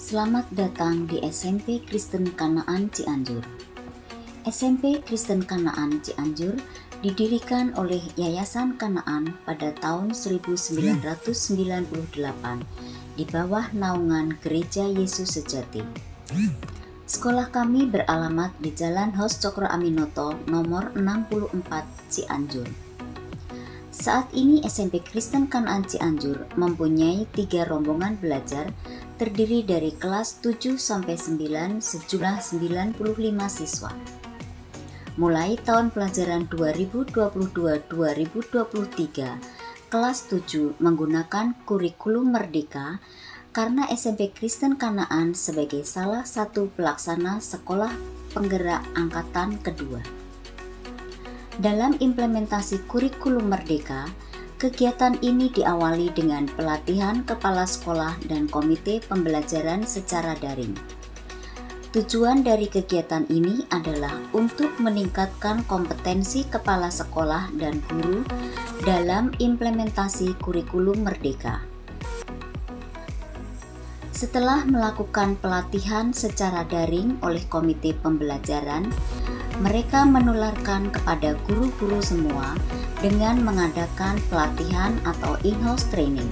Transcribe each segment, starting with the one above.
Selamat datang di SMP Kristen Kanaan Cianjur. SMP Kristen Kanaan Cianjur didirikan oleh Yayasan Kanaan pada tahun 1998 di bawah naungan Gereja Yesus Sejati. Sekolah kami beralamat di Jalan Hos Cokro Aminoto nomor 64 Cianjur. Saat ini SMP Kristen Kanaan Cianjur mempunyai 3 rombongan belajar terdiri dari kelas 7 sampai 9 sejumlah 95 siswa. Mulai tahun pelajaran 2022-2023, kelas 7 menggunakan kurikulum Merdeka karena SMP Kristen Kanaan sebagai salah satu pelaksana sekolah penggerak angkatan kedua. Dalam implementasi kurikulum Merdeka, kegiatan ini diawali dengan pelatihan kepala sekolah dan komite pembelajaran secara daring. Tujuan dari kegiatan ini adalah untuk meningkatkan kompetensi kepala sekolah dan guru dalam implementasi kurikulum Merdeka. Setelah melakukan pelatihan secara daring oleh komite pembelajaran, mereka menularkan kepada guru-guru semua dengan mengadakan pelatihan atau in-house training.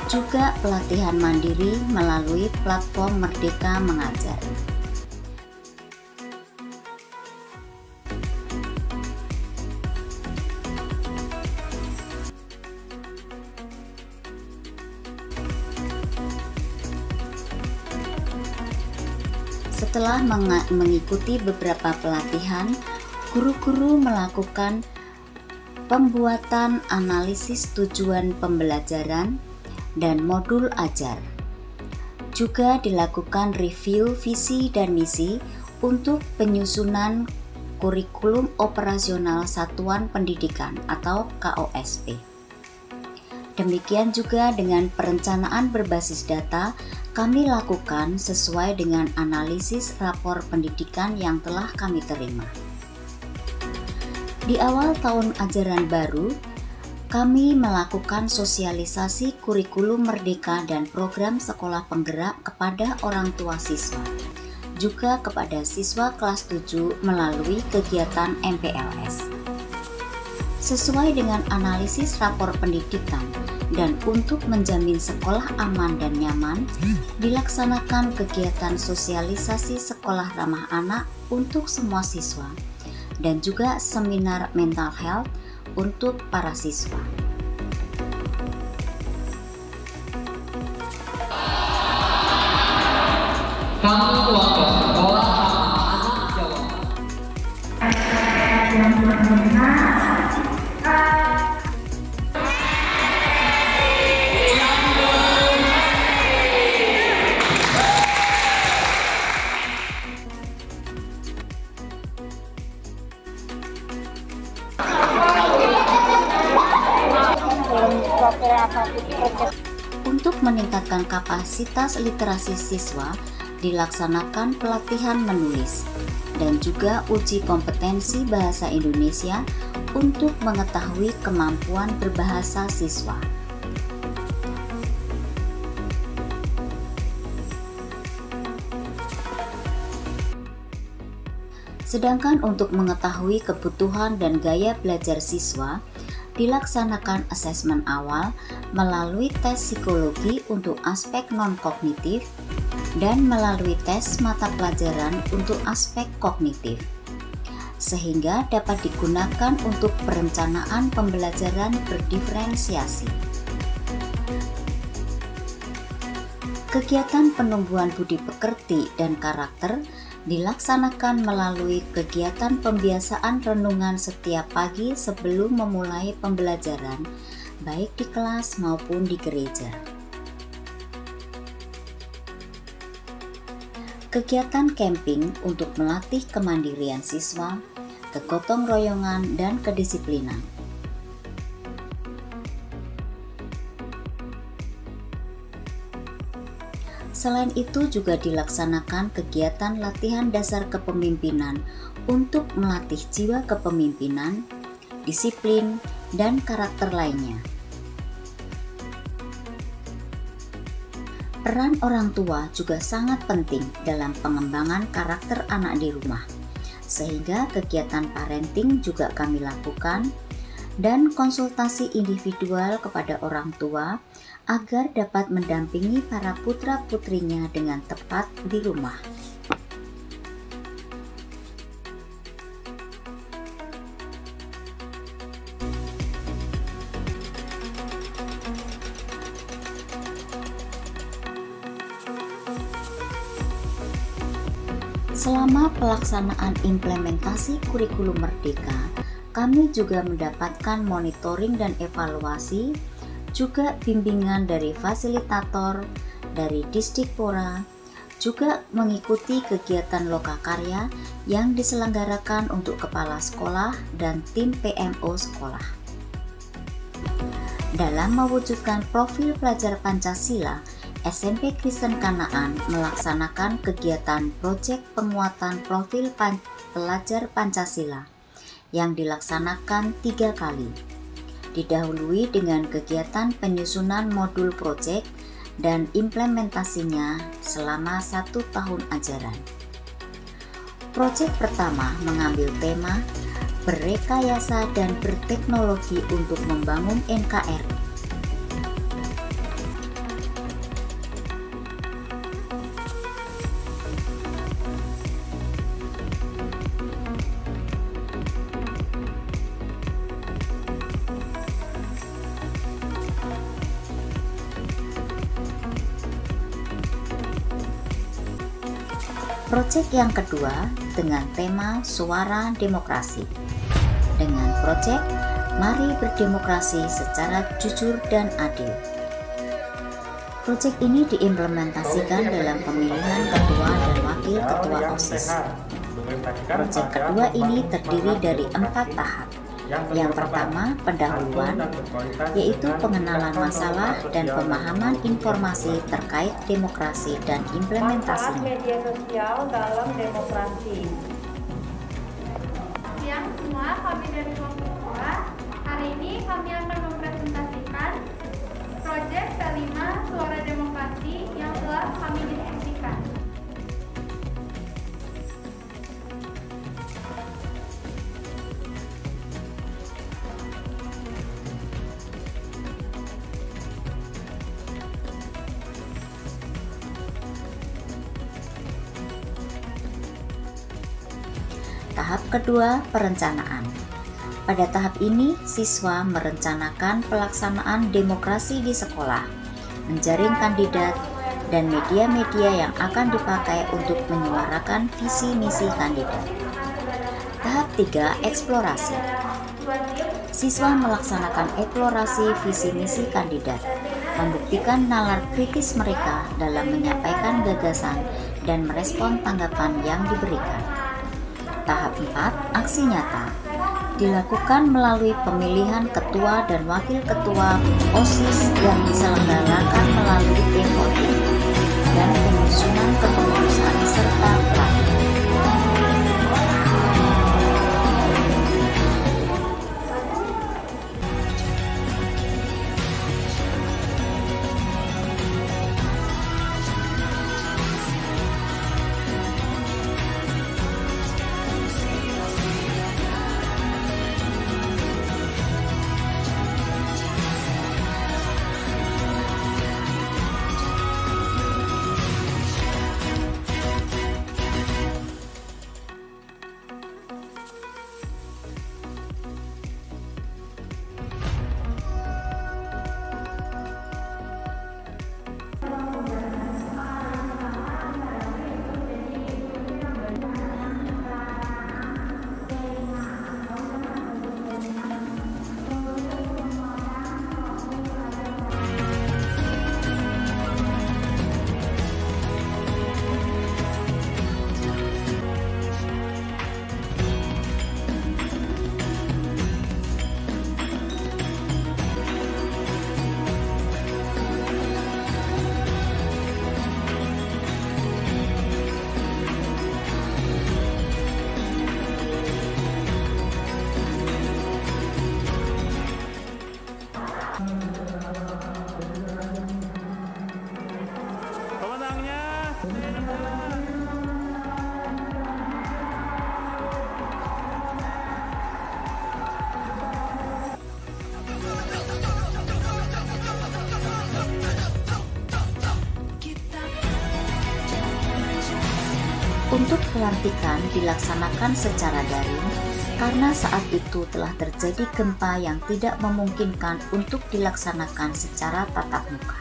Juga pelatihan mandiri melalui platform Merdeka Mengajar. Setelah mengikuti beberapa pelatihan, guru-guru melakukan pembuatan analisis tujuan pembelajaran dan modul ajar. Juga dilakukan review visi dan misi untuk penyusunan kurikulum operasional satuan pendidikan atau KOSP. Demikian juga dengan perencanaan berbasis data kami lakukan sesuai dengan analisis rapor pendidikan yang telah kami terima. Di awal tahun ajaran baru, kami melakukan sosialisasi kurikulum Merdeka dan program sekolah penggerak kepada orang tua siswa, juga kepada siswa kelas 7 melalui kegiatan MPLS. Sesuai dengan analisis rapor pendidikan dan untuk menjamin sekolah aman dan nyaman, dilaksanakan kegiatan sosialisasi sekolah ramah anak untuk semua siswa dan juga seminar mental health untuk para siswa. Kami keluarga sekolah anak Jawa. Untuk meningkatkan kapasitas literasi siswa, dilaksanakan pelatihan menulis dan juga uji kompetensi bahasa Indonesia untuk mengetahui kemampuan berbahasa siswa. Sedangkan untuk mengetahui kebutuhan dan gaya belajar siswa, dilaksanakan asesmen awal melalui tes psikologi untuk aspek non-kognitif dan melalui tes mata pelajaran untuk aspek kognitif, sehingga dapat digunakan untuk perencanaan pembelajaran berdiferensiasi. Kegiatan penumbuhan budi pekerti dan karakter dilaksanakan melalui kegiatan pembiasaan renungan setiap pagi sebelum memulai pembelajaran, baik di kelas maupun di gereja. Kegiatan camping untuk melatih kemandirian siswa, kegotong royongan, dan kedisiplinan. Selain itu juga dilaksanakan kegiatan latihan dasar kepemimpinan untuk melatih jiwa kepemimpinan, disiplin, dan karakter lainnya. Peran orang tua juga sangat penting dalam pengembangan karakter anak di rumah, sehingga kegiatan parenting juga kami lakukan dan konsultasi individual kepada orang tua agar dapat mendampingi para putra-putrinya dengan tepat di rumah. Selama pelaksanaan implementasi kurikulum Merdeka, kami juga mendapatkan monitoring dan evaluasi, juga bimbingan dari fasilitator, dari Disdikpora, juga mengikuti kegiatan lokakarya yang diselenggarakan untuk kepala sekolah dan tim PMO sekolah. Dalam mewujudkan profil pelajar Pancasila, SMP Kristen Kanaan melaksanakan kegiatan proyek penguatan profil pelajar Pancasila yang dilaksanakan 3 kali. Didahului dengan kegiatan penyusunan modul proyek dan implementasinya selama 1 tahun ajaran. Proyek pertama mengambil tema berrekayasa dan berteknologi untuk membangun NKRI. Proyek yang kedua dengan tema Suara Demokrasi. Dengan proyek Mari Berdemokrasi Secara Jujur dan Adil. Proyek ini diimplementasikan dalam pemilihan ketua dan wakil ketua OSIS. Proyek kedua ini terdiri dari 4 tahap. Yang pertama, pendahuluan, yaitu pengenalan masalah dan pemahaman informasi terkait demokrasi dan implementasinya. Media sosial dalam demokrasi. Siang semua, kami dari ruang ketua. Hari ini kami akan mempresentasikan proyek K5 Suara Demokrasi yang telah kami diskusikan. Tahap kedua, perencanaan. Pada tahap ini, siswa merencanakan pelaksanaan demokrasi di sekolah, menjaring kandidat, dan media-media yang akan dipakai untuk menyuarakan visi misi kandidat. Tahap 3, eksplorasi. Siswa melaksanakan eksplorasi visi misi kandidat, membuktikan nalar kritis mereka dalam menyampaikan gagasan dan merespon tanggapan yang diberikan. Tahap 4, aksi nyata. Dilakukan melalui pemilihan ketua dan wakil ketua OSIS yang diselenggarakan melalui e-voting dan penyusunan kepengurusan serta pelatihan. Untuk pelantikan dilaksanakan secara daring karena saat itu telah terjadi gempa yang tidak memungkinkan untuk dilaksanakan secara tatap muka.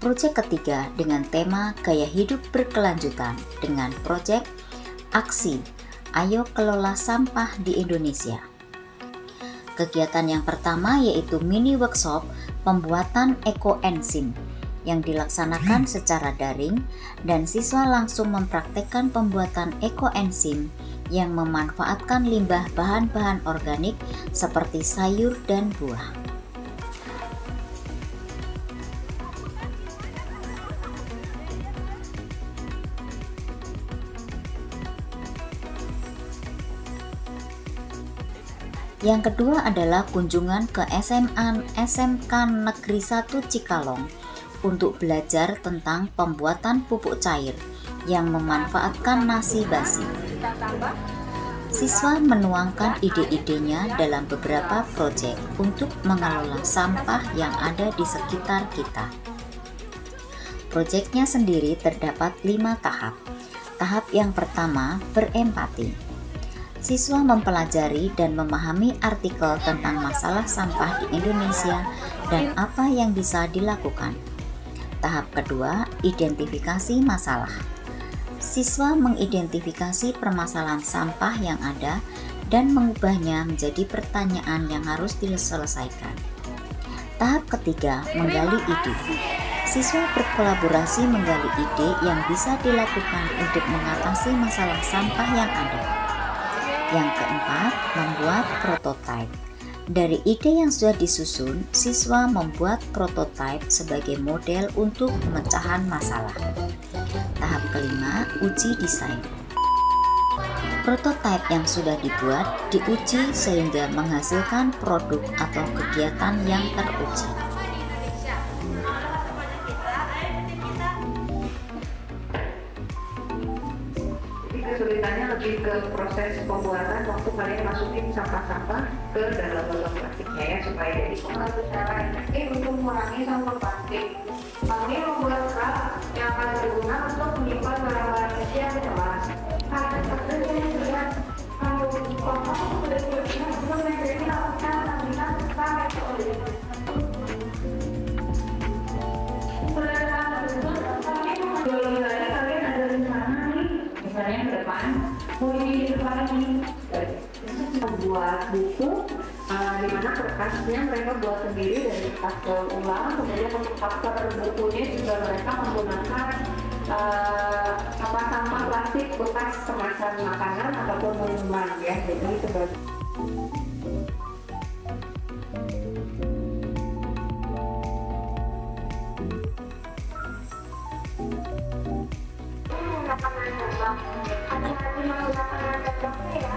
Proyek ketiga dengan tema Gaya Hidup Berkelanjutan dengan proyek Aksi Ayo Kelola Sampah di Indonesia. Kegiatan yang pertama yaitu mini workshop pembuatan ekoenzim yang dilaksanakan secara daring dan siswa langsung mempraktekkan pembuatan ekoenzim yang memanfaatkan limbah bahan-bahan organik seperti sayur dan buah. Yang kedua adalah kunjungan ke SMK Negeri 1 Cikalong untuk belajar tentang pembuatan pupuk cair yang memanfaatkan nasi basi. Siswa menuangkan ide-idenya dalam beberapa proyek untuk mengelola sampah yang ada di sekitar kita. Proyeknya sendiri terdapat 5 tahap. Tahap yang pertama, berempati. Siswa mempelajari dan memahami artikel tentang masalah sampah di Indonesia dan apa yang bisa dilakukan. Tahap kedua, identifikasi masalah. Siswa mengidentifikasi permasalahan sampah yang ada dan mengubahnya menjadi pertanyaan yang harus diselesaikan. Tahap ketiga, menggali ide. Siswa berkolaborasi menggali ide yang bisa dilakukan untuk mengatasi masalah sampah yang ada. Yang keempat, membuat prototipe. Dari ide yang sudah disusun, siswa membuat prototipe sebagai model untuk pemecahan masalah. Tahap kelima, uji desain. Prototipe yang sudah dibuat diuji sehingga menghasilkan produk atau kegiatan yang teruji. Kesulitannya lebih ke proses pembuatan waktu kalian masukin sampah-sampah ke dalam botol plastiknya ya, supaya jadi cara efektif untuk mengurangi sampah plastik. Kami membuat rak yang akan berguna untuk menyimpan barang-barang kecil yang cemas. Ada tertentu yang sudah kalau kotor sudah berguna untuk menjadi lakukan tampilan sampai ke oleh. Misalnya ke depan, mau ini lagi membuat buku di mana kertasnya mereka buat sendiri dari kertas daur ulang, kemudian untuk cover bukunya juga mereka menggunakan sampah plastik bekas kemasan makanan ataupun minuman ya, jadi sebagai hati-hati menggunakan alat dokter ya.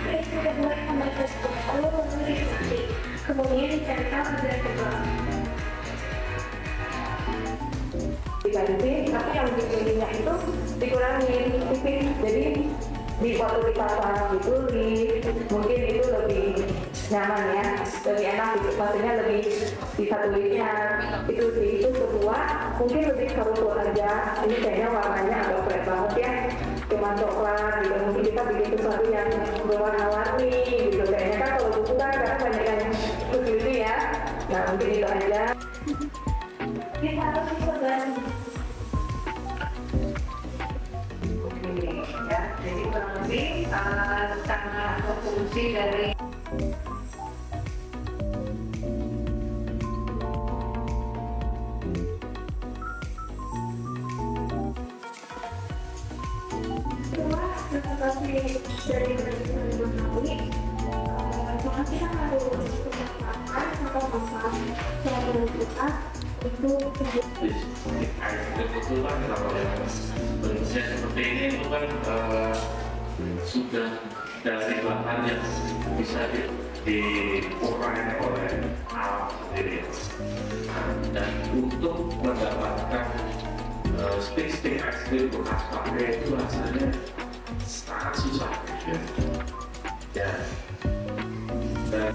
Terus juga buat membaca lalu menulis kemudian diceritakan pada kedua. Diganti, tapi yang dipilihnya itu dikurangin tipis. Jadi di waktu dipasang itu mungkin itu lebih nyaman ya, lebih enak gitu. Maksudnya lebih bisa tulisnya itu kedua mungkin lebih seru aja. Ini kayaknya warnanya agak keren banget ya, cuma coklat gitu. Mungkin kita bikin sesuatu yang berwarna-warni gitu. Kayaknya kan kalau buku kan karena banyak yang lucu ya. Nah mungkin itu aja. Kita harus coba. Ya, jadi kurang lebih tentang fungsi dari dari Mengetahui informasi yang ada di kesempatan atau masalah yang kita itu kebetulan kalau yang bentuknya seperti ini itu kan sudah dari bahan yang bisa diurai oleh alam sendiri, dan untuk mendapatkan stick-stick SD bekas pakai itu rasanya sangat susah ya. Dan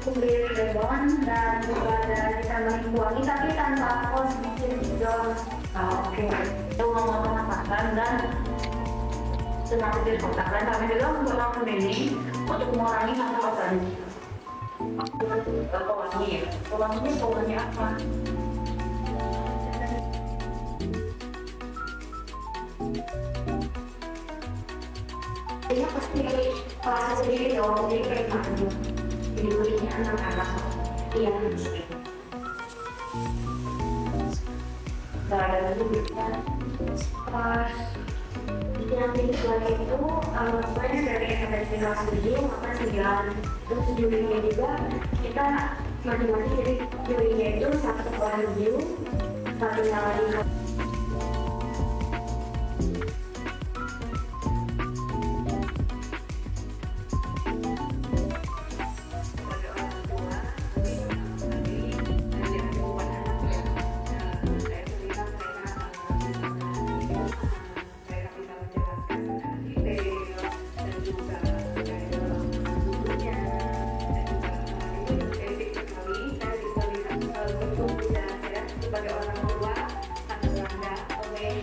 kulit rebon dan juga ada ditambahin wangi tapi tanpa kos bikin hijau. Oke, itu memotong masakan dan sengaja dikotakkan kami juga menggunakan cleaning untuk mengurangi masakan. Pewangi apa? Ini pasti rasa sedikit dong, jadi kayak gitu. Dibelinya anak-anak, iya. Gak ada duitnya. Pas yang dijualnya itu banyak dari SMP kelas 7 maka 9. Terus jurinya juga kita masing-masing, jadi jurinya itu satu orang review, satunya lagi. Sebagai orang tua, Tante Wanda,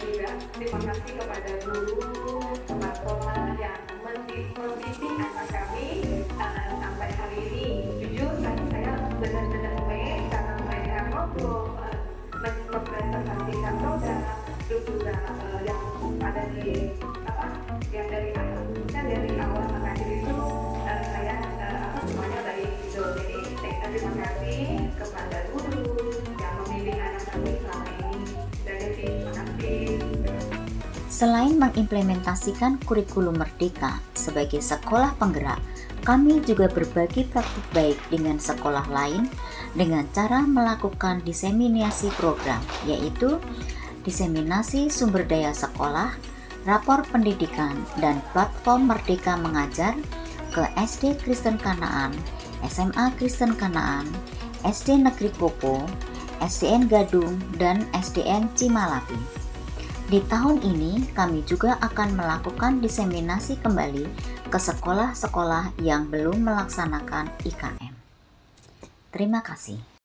juga terima kasih kepada guru, teman-teman yang mendidik anak kami sampai hari ini. Jujur, saya benar-benar karena mereka ngobrol, mempresentasikan produk, terus juga yang ada di yang dari awal sampai akhir itu saya semuanya baik gitu. Jadi terima kasih kepada guru yang membimbing anak kami selama ini. Dan terima kasih. Selain mengimplementasikan kurikulum Merdeka sebagai sekolah penggerak, kami juga berbagi praktik baik dengan sekolah lain dengan cara melakukan diseminasi program, yaitu diseminasi sumber daya sekolah, rapor pendidikan, dan platform Merdeka Mengajar ke SD Kristen Kanaan, SMA Kristen Kanaan, SD Negeri Popo, SDN Gadung, dan SDN Cimalapi. Di tahun ini, kami juga akan melakukan diseminasi kembali ke sekolah-sekolah yang belum melaksanakan IKM. Terima kasih.